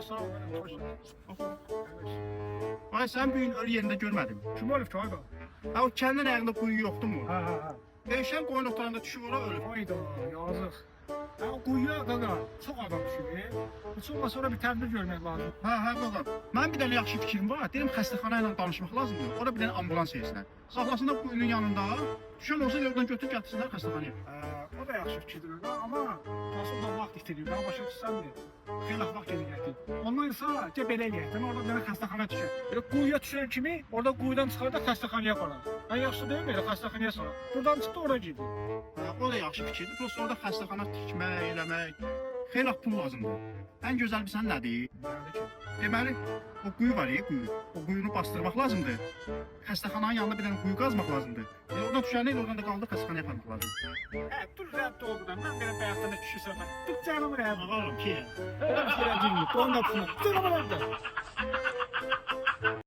sağ ol. Hoş Ay sen büyüğün ölü yerinde görmedin. Kim olub ki ayda? Ha o kendin ayağında kuyu yoktu mu? Ha. Eşen koyun otağında düşüp ora ölüp. Ayda yazıq. Ha quyuya qaqa çox adam düşür. Heç olmasa sonra bir tədbir görmək lazım. Ha baba. Mən bir dənə yaxşı fikrim var. Dedim xəstəxana ilə danışmaq lazımdır. Ora bir dənə ambulans versinlər. Saxlasınlar quyunun yanında. Düşən olsa oradan götürüb gətirsinlər xəstəxanaya. O da yaxşı fikirdir amma nasıl da vaxt itirir. Mən başa düşsəndir. Xeyli vaxt gedir. Ondan sonra belə eləyək. Orada bir dənə xəstəxana düşər. Belə quyuya düşən kimi orada quyudan çıxar da xəstəxanaya aparar. Ən yaxşısı deyil mi? Xəstəxanaya salır. Buradan çıxdı ora gedir. O da yaxşı fikirdir. Prosta orada xəstəxana tikmək, eləmək. Xeyli pul lazımdır. Ən gözəl bilsən nədir? Deməli, o quyu var ya, quyu. O quyunu bastırmaq lazımdır. Xəstəxananın yanında bir dənə quyu qazmaq lazımdır. Oradan düşənlə oradan da qaldı xəstəxanaya aparmaq lazımdır. Dur rədd oldudan. Mən belə bayaqdan da kişi sözlə. Dur canım rədd. Ağalım ki. Mən bir şey deyim. Onda pul. Dur rədd.